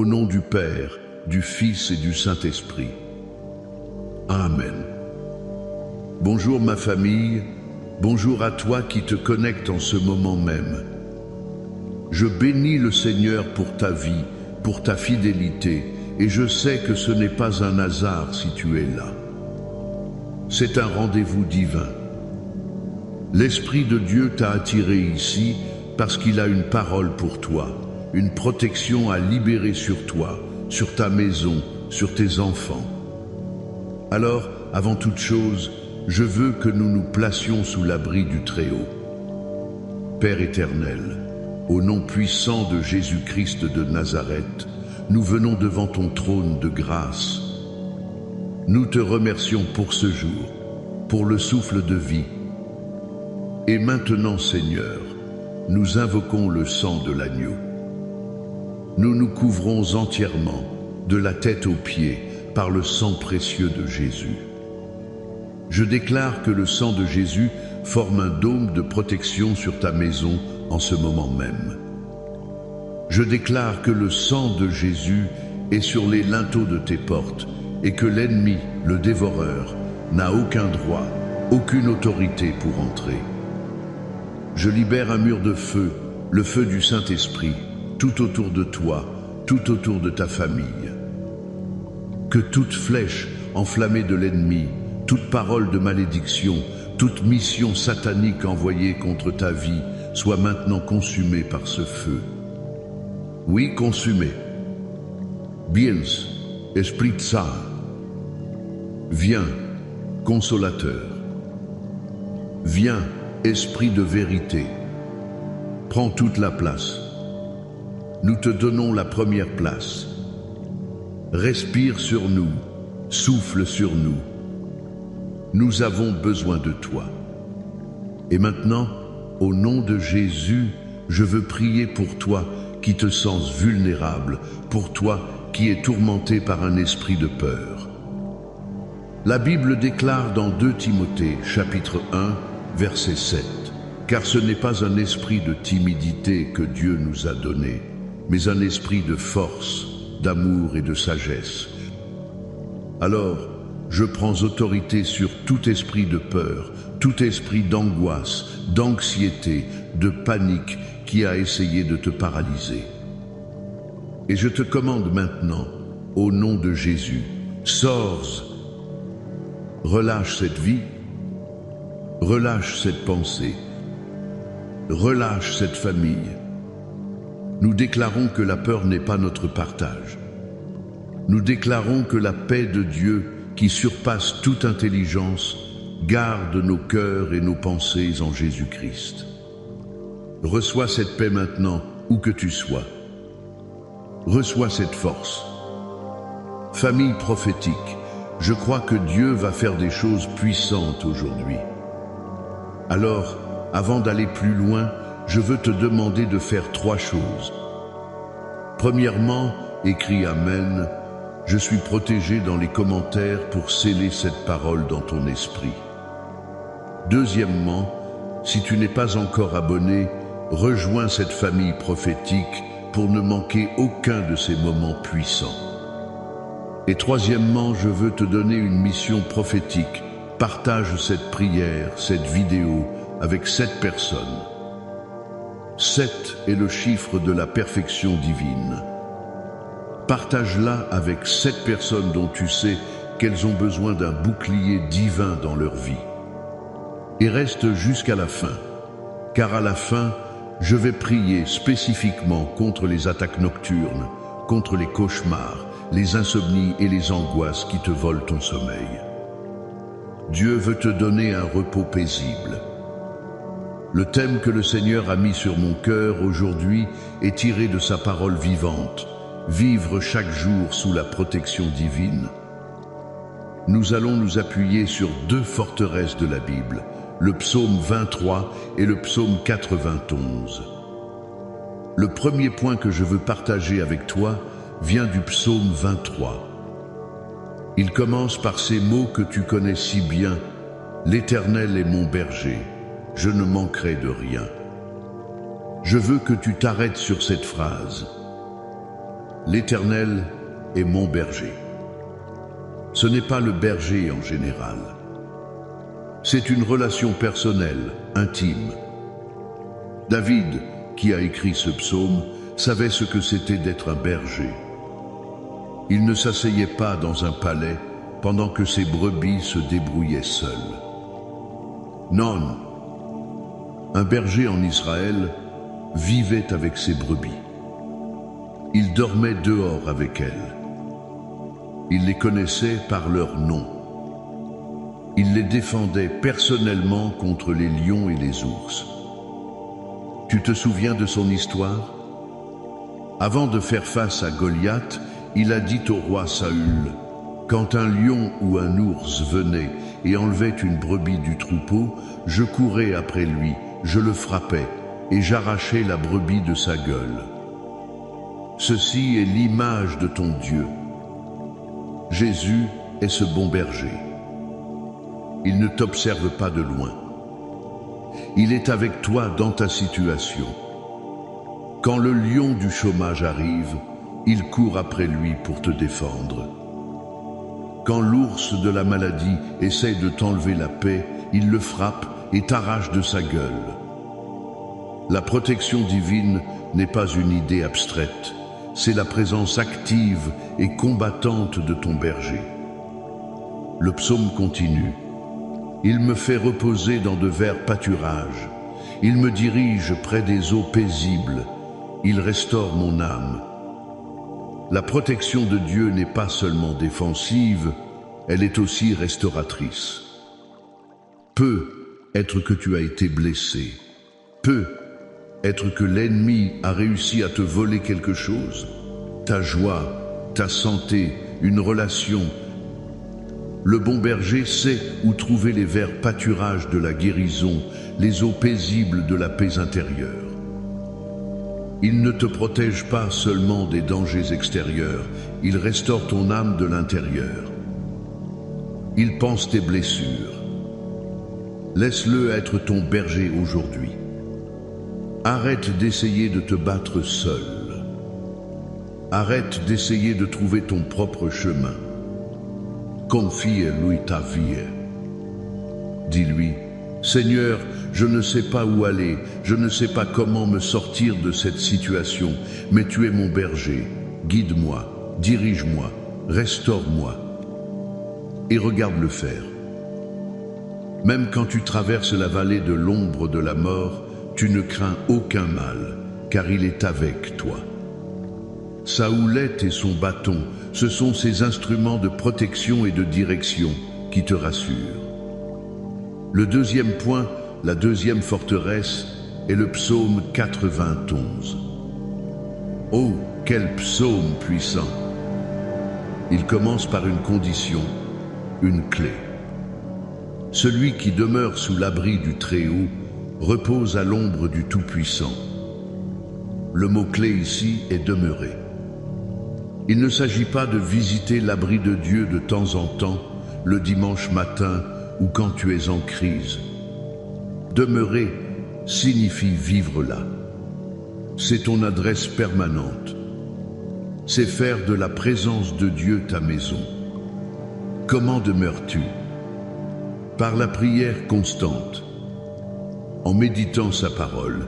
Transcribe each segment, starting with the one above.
Au nom du Père, du Fils et du Saint-Esprit. Amen. Bonjour ma famille, bonjour à toi qui te connectes en ce moment même. Je bénis le Seigneur pour ta vie, pour ta fidélité, et je sais que ce n'est pas un hasard si tu es là. C'est un rendez-vous divin. L'Esprit de Dieu t'a attiré ici parce qu'il a une parole pour toi, une protection à libérer sur toi, sur ta maison, sur tes enfants. Alors, avant toute chose, je veux que nous nous placions sous l'abri du Très-Haut. Père éternel, au nom puissant de Jésus-Christ de Nazareth, nous venons devant ton trône de grâce. Nous te remercions pour ce jour, pour le souffle de vie. Et maintenant, Seigneur, nous invoquons le sang de l'agneau. Nous nous couvrons entièrement, de la tête aux pieds, par le sang précieux de Jésus. Je déclare que le sang de Jésus forme un dôme de protection sur ta maison en ce moment même. Je déclare que le sang de Jésus est sur les linteaux de tes portes et que l'ennemi, le dévoreur, n'a aucun droit, aucune autorité pour entrer. Je libère un mur de feu, le feu du Saint-Esprit, tout autour de toi, tout autour de ta famille. Que toute flèche enflammée de l'ennemi, toute parole de malédiction, toute mission satanique envoyée contre ta vie soit maintenant consumée par ce feu. Oui, consumée. Viens, Esprit Saint. Viens, Consolateur. Viens, Esprit de vérité. Prends toute la place. Nous te donnons la première place. Respire sur nous, souffle sur nous. Nous avons besoin de toi. Et maintenant, au nom de Jésus, je veux prier pour toi qui te sens vulnérable, pour toi qui es tourmenté par un esprit de peur. La Bible déclare dans 2 Timothée, chapitre 1, verset 7, « Car ce n'est pas un esprit de timidité que Dieu nous a donné, mais un esprit de force, d'amour et de sagesse. » Alors, je prends autorité sur tout esprit de peur, tout esprit d'angoisse, d'anxiété, de panique qui a essayé de te paralyser. Et je te commande maintenant, au nom de Jésus, sors, relâche cette vie, relâche cette pensée, relâche cette famille. Nous déclarons que la peur n'est pas notre partage. Nous déclarons que la paix de Dieu, qui surpasse toute intelligence, garde nos cœurs et nos pensées en Jésus-Christ. Reçois cette paix maintenant, où que tu sois. Reçois cette force. Famille prophétique, je crois que Dieu va faire des choses puissantes aujourd'hui. Alors, avant d'aller plus loin, je veux te demander de faire 3 choses. Premièrement, écris Amen. Je suis protégé dans les commentaires pour sceller cette parole dans ton esprit. Deuxièmement, si tu n'es pas encore abonné, rejoins cette famille prophétique pour ne manquer aucun de ces moments puissants. Et troisièmement, je veux te donner une mission prophétique. Partage cette prière, cette vidéo avec 7 personnes. 7 est le chiffre de la perfection divine. Partage-la avec 7 personnes dont tu sais qu'elles ont besoin d'un bouclier divin dans leur vie. Et reste jusqu'à la fin, car à la fin, je vais prier spécifiquement contre les attaques nocturnes, contre les cauchemars, les insomnies et les angoisses qui te volent ton sommeil. Dieu veut te donner un repos paisible. Le thème que le Seigneur a mis sur mon cœur aujourd'hui est tiré de sa parole vivante. Vivre chaque jour sous la protection divine. Nous allons nous appuyer sur 2 forteresses de la Bible, le psaume 23 et le psaume 91. Le premier point que je veux partager avec toi vient du psaume 23. Il commence par ces mots que tu connais si bien. « L'Éternel est mon berger, je ne manquerai de rien. » Je veux que tu t'arrêtes sur cette phrase. L'Éternel est mon berger. Ce n'est pas le berger en général. C'est une relation personnelle, intime. David, qui a écrit ce psaume, savait ce que c'était d'être un berger. Il ne s'asseyait pas dans un palais pendant que ses brebis se débrouillaient seules. Non, un berger en Israël vivait avec ses brebis. Il dormait dehors avec elles. Il les connaissait par leur nom. Il les défendait personnellement contre les lions et les ours. Tu te souviens de son histoire? Avant de faire face à Goliath, il a dit au roi Saül, « Quand un lion ou un ours venait et enlevait une brebis du troupeau, je courais après lui, je le frappais et j'arrachais la brebis de sa gueule. Ceci est l'image de ton Dieu. Jésus est ce bon berger. Il ne t'observe pas de loin. Il est avec toi dans ta situation. Quand le lion du chômage arrive, il court après lui pour te défendre. Quand l'ours de la maladie essaie de t'enlever la paix, il le frappe et t'arrache de sa gueule. La protection divine n'est pas une idée abstraite, c'est la présence active et combattante de ton berger. Le psaume continue. Il me fait reposer dans de verts pâturages. Il me dirige près des eaux paisibles. Il restaure mon âme. La protection de Dieu n'est pas seulement défensive, elle est aussi restauratrice. Peut être que tu as été blessé. Peut être que l'ennemi a réussi à te voler quelque chose. Ta joie, ta santé, une relation. Le bon berger sait où trouver les verts pâturages de la guérison, les eaux paisibles de la paix intérieure. Il ne te protège pas seulement des dangers extérieurs, il restaure ton âme de l'intérieur. Il pense tes blessures. Laisse-le être ton berger aujourd'hui. Arrête d'essayer de te battre seul. Arrête d'essayer de trouver ton propre chemin. Confie-lui ta vie. Dis-lui, Seigneur, je ne sais pas où aller, je ne sais pas comment me sortir de cette situation, mais tu es mon berger. Guide-moi, dirige-moi, restaure-moi. Et regarde-le faire. Même quand tu traverses la vallée de l'ombre de la mort, tu ne crains aucun mal, car il est avec toi. Sa houlette et son bâton, ce sont ses instruments de protection et de direction qui te rassurent. Le deuxième point, la deuxième forteresse, est le psaume 91. Oh, quel psaume puissant! Il commence par une condition, une clé. Celui qui demeure sous l'abri du Très-Haut repose à l'ombre du Tout-Puissant. Le mot-clé ici est demeurer. Il ne s'agit pas de visiter l'abri de Dieu de temps en temps, le dimanche matin ou quand tu es en crise. Demeurer signifie vivre là. C'est ton adresse permanente. C'est faire de la présence de Dieu ta maison. Comment demeures-tu? Par la prière constante, en méditant sa parole,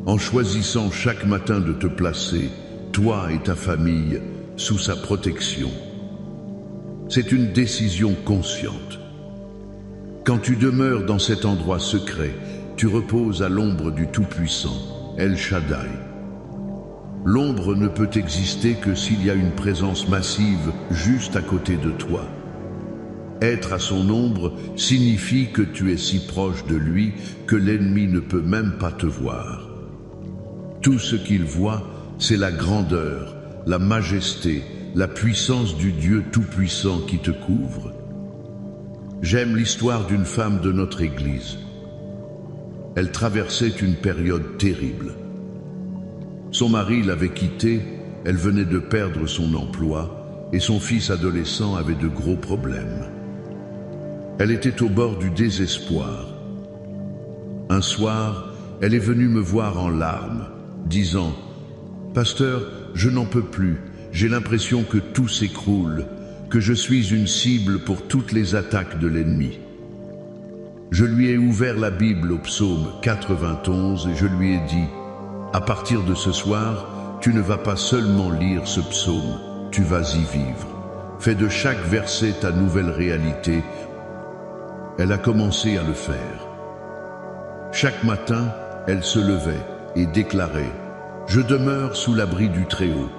en choisissant chaque matin de te placer, toi et ta famille, sous sa protection. C'est une décision consciente. Quand tu demeures dans cet endroit secret, tu reposes à l'ombre du Tout-Puissant, El Shaddai. L'ombre ne peut exister que s'il y a une présence massive juste à côté de toi. Être à son ombre signifie que tu es si proche de lui que l'ennemi ne peut même pas te voir. Tout ce qu'il voit, c'est la grandeur, la majesté, la puissance du Dieu Tout-Puissant qui te couvre. J'aime l'histoire d'une femme de notre Église. Elle traversait une période terrible. Son mari l'avait quittée, elle venait de perdre son emploi et son fils adolescent avait de gros problèmes. Elle était au bord du désespoir. Un soir, elle est venue me voir en larmes, disant « Pasteur, je n'en peux plus, j'ai l'impression que tout s'écroule, que je suis une cible pour toutes les attaques de l'ennemi. Je lui ai ouvert la Bible au psaume 91 et je lui ai dit, à partir de ce soir, tu ne vas pas seulement lire ce psaume, tu vas y vivre. Fais de chaque verset ta nouvelle réalité. Elle a commencé à le faire. Chaque matin, elle se levait et déclarait « Je demeure sous l'abri du Très-Haut ».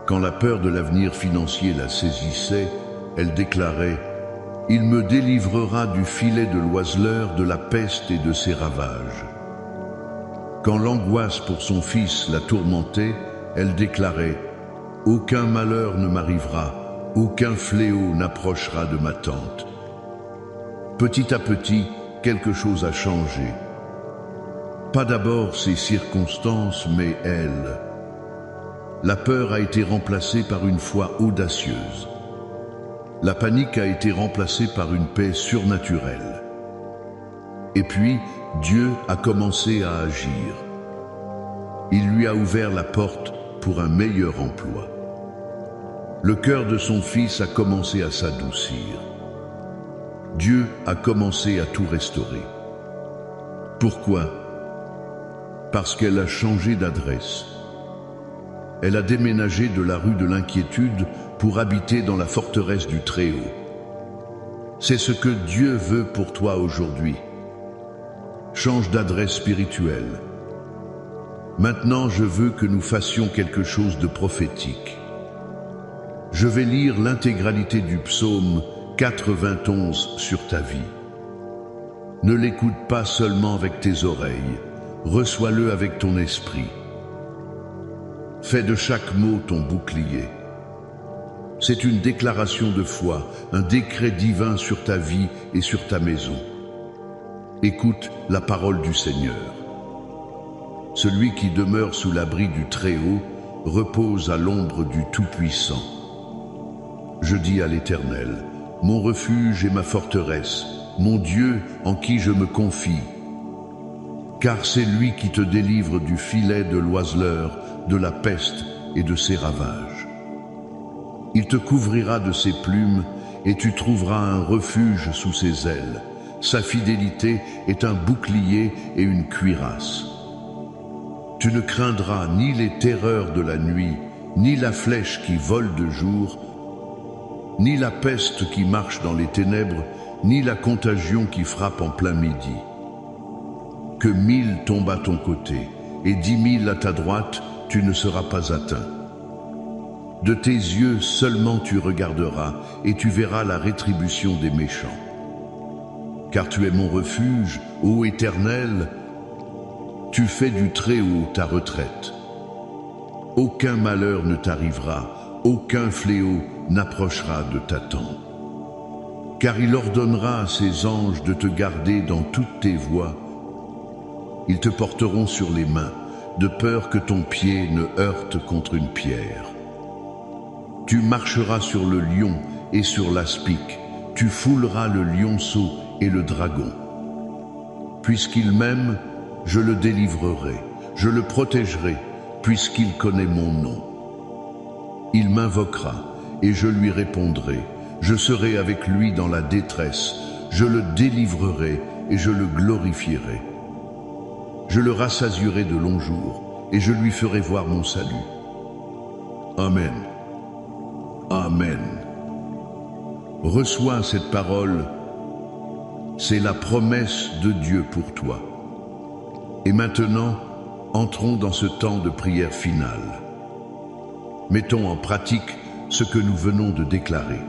Quand la peur de l'avenir financier la saisissait, elle déclarait « Il me délivrera du filet de l'oiseleur, de la peste et de ses ravages ». Quand l'angoisse pour son fils la tourmentait, elle déclarait « Aucun malheur ne m'arrivera, aucun fléau n'approchera de ma tente ». Petit à petit, quelque chose a changé. Pas d'abord ses circonstances, mais elle. La peur a été remplacée par une foi audacieuse. La panique a été remplacée par une paix surnaturelle. Et puis, Dieu a commencé à agir. Il lui a ouvert la porte pour un meilleur emploi. Le cœur de son fils a commencé à s'adoucir. Dieu a commencé à tout restaurer. Pourquoi? Parce qu'elle a changé d'adresse. Elle a déménagé de la rue de l'Inquiétude pour habiter dans la forteresse du Très-Haut. C'est ce que Dieu veut pour toi aujourd'hui. Change d'adresse spirituelle. Maintenant, je veux que nous fassions quelque chose de prophétique. Je vais lire l'intégralité du psaume 91 sur ta vie. Ne l'écoute pas seulement avec tes oreilles, reçois-le avec ton esprit. Fais de chaque mot ton bouclier. C'est une déclaration de foi, un décret divin sur ta vie et sur ta maison. Écoute la parole du Seigneur. Celui qui demeure sous l'abri du Très-Haut repose à l'ombre du Tout-Puissant. Je dis à l'Éternel, mon refuge et ma forteresse, mon Dieu en qui je me confie. Car c'est lui qui te délivre du filet de l'oiseleur, de la peste et de ses ravages. Il te couvrira de ses plumes et tu trouveras un refuge sous ses ailes. Sa fidélité est un bouclier et une cuirasse. Tu ne craindras ni les terreurs de la nuit, ni la flèche qui vole de jour, ni la peste qui marche dans les ténèbres, ni la contagion qui frappe en plein midi. Que 1000 tombent à ton côté et 10 000 à ta droite, tu ne seras pas atteint. De tes yeux seulement tu regarderas et tu verras la rétribution des méchants. Car tu es mon refuge, ô Éternel, tu fais du Très-Haut ta retraite. Aucun malheur ne t'arrivera, aucun fléau n'approchera de ta tente. Car il ordonnera à ses anges de te garder dans toutes tes voies. Ils te porteront sur les mains, de peur que ton pied ne heurte contre une pierre. Tu marcheras sur le lion et sur l'aspic, tu fouleras le lionceau et le dragon. Puisqu'il m'aime, je le délivrerai, je le protégerai, puisqu'il connaît mon nom. Il m'invoquera et je lui répondrai, je serai avec lui dans la détresse, je le délivrerai et je le glorifierai. Je le rassasierai de longs jours et je lui ferai voir mon salut. Amen. Amen. Reçois cette parole, c'est la promesse de Dieu pour toi. Et maintenant, entrons dans ce temps de prière finale. Mettons en pratique ce que nous venons de déclarer.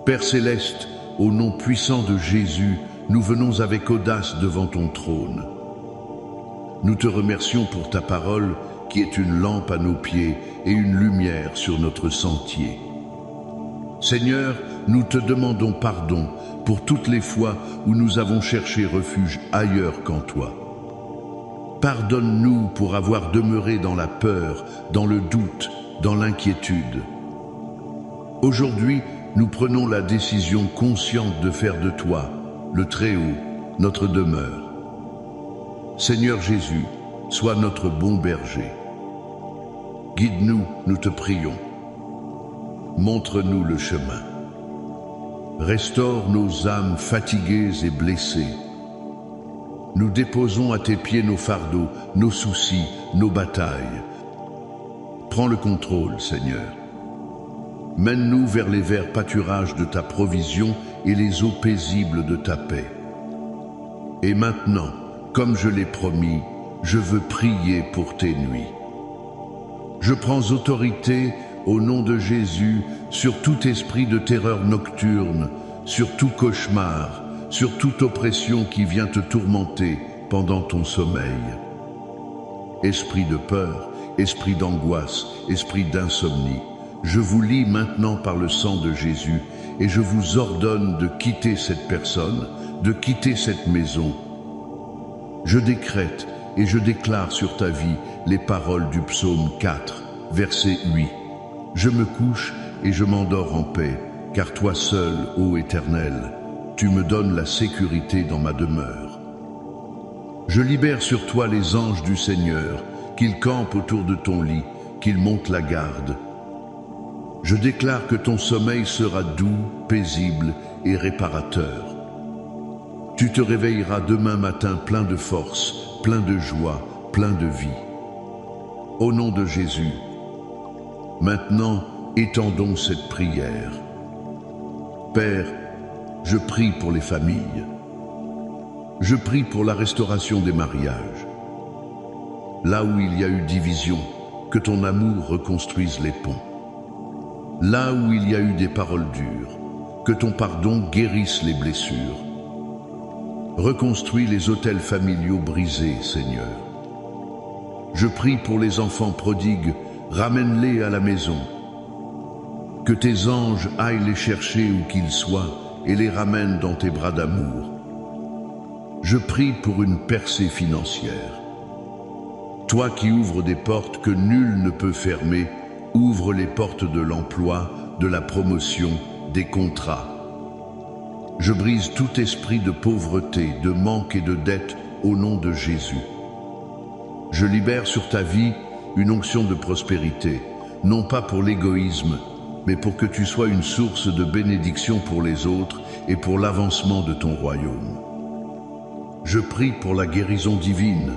Père Céleste, au nom puissant de Jésus, nous venons avec audace devant ton trône. Nous te remercions pour ta parole qui est une lampe à nos pieds et une lumière sur notre sentier. Seigneur, nous te demandons pardon pour toutes les fois où nous avons cherché refuge ailleurs qu'en toi. Pardonne-nous pour avoir demeuré dans la peur, dans le doute, dans l'inquiétude. Aujourd'hui, nous prenons la décision consciente de faire de toi, le Très-Haut, notre demeure. Seigneur Jésus, sois notre bon berger. Guide-nous, nous te prions. Montre-nous le chemin. Restaure nos âmes fatiguées et blessées. Nous déposons à tes pieds nos fardeaux, nos soucis, nos batailles. Prends le contrôle, Seigneur. Mène-nous vers les verts pâturages de ta provision et les eaux paisibles de ta paix. Et maintenant, comme je l'ai promis, je veux prier pour tes nuits. Je prends autorité au nom de Jésus sur tout esprit de terreur nocturne, sur tout cauchemar, sur toute oppression qui vient te tourmenter pendant ton sommeil. Esprit de peur, esprit d'angoisse, esprit d'insomnie, je vous lie maintenant par le sang de Jésus et je vous ordonne de quitter cette personne, de quitter cette maison. Je décrète et je déclare sur ta vie les paroles du psaume 4, verset 8. Je me couche et je m'endors en paix, car toi seul, ô Éternel, tu me donnes la sécurité dans ma demeure. Je libère sur toi les anges du Seigneur, qu'ils campent autour de ton lit, qu'ils montent la garde. Je déclare que ton sommeil sera doux, paisible et réparateur. Tu te réveilleras demain matin plein de force, plein de joie, plein de vie. Au nom de Jésus, maintenant, étendons cette prière. Père, je prie pour les familles. Je prie pour la restauration des mariages. Là où il y a eu division, que ton amour reconstruise les ponts. Là où il y a eu des paroles dures, que ton pardon guérisse les blessures. Reconstruis les autels familiaux brisés, Seigneur. Je prie pour les enfants prodigues, ramène-les à la maison. Que tes anges aillent les chercher où qu'ils soient et les ramènent dans tes bras d'amour. Je prie pour une percée financière. Toi qui ouvres des portes que nul ne peut fermer, ouvre les portes de l'emploi, de la promotion, des contrats. Je brise tout esprit de pauvreté, de manque et de dette au nom de Jésus. Je libère sur ta vie une onction de prospérité, non pas pour l'égoïsme, mais pour que tu sois une source de bénédiction pour les autres et pour l'avancement de ton royaume. Je prie pour la guérison divine.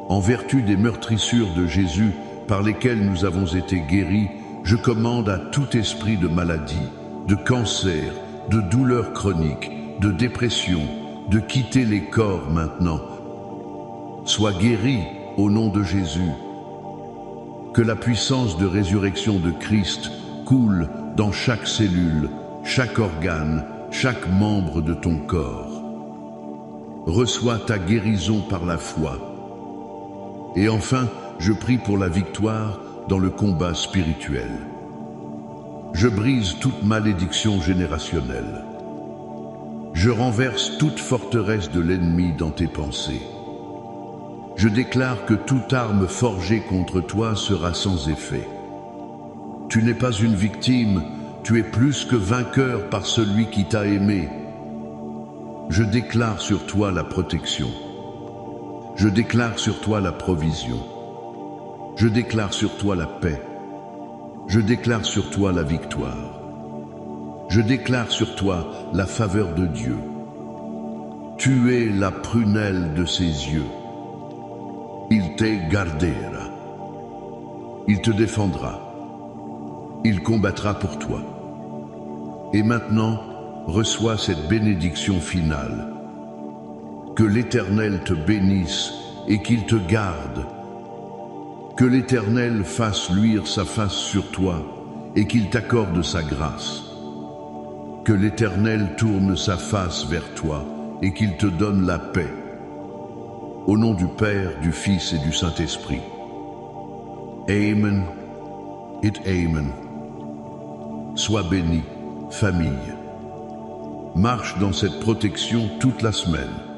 En vertu des meurtrissures de Jésus par lesquelles nous avons été guéris, je commande à tout esprit de maladie, de cancer, de douleur chronique, de dépression, de quitter les corps maintenant. Sois guéri au nom de Jésus. Que la puissance de résurrection de Christ coule dans chaque cellule, chaque organe, chaque membre de ton corps. Reçois ta guérison par la foi. Et enfin, je prie pour la victoire dans le combat spirituel. Je brise toute malédiction générationnelle. Je renverse toute forteresse de l'ennemi dans tes pensées. Je déclare que toute arme forgée contre toi sera sans effet. Tu n'es pas une victime, tu es plus que vainqueur par celui qui t'a aimé. Je déclare sur toi la protection. Je déclare sur toi la provision. Je déclare sur toi la paix. Je déclare sur toi la victoire. Je déclare sur toi la faveur de Dieu. Tu es la prunelle de ses yeux. Il te gardera. Il te défendra. Il combattra pour toi. Et maintenant, reçois cette bénédiction finale. Que l'Éternel te bénisse et qu'il te garde. Que l'Éternel fasse luire sa face sur toi et qu'il t'accorde sa grâce. Que l'Éternel tourne sa face vers toi et qu'il te donne la paix. Au nom du Père, du Fils et du Saint-Esprit. Amen et Amen. Sois béni, famille. Marche dans cette protection toute la semaine.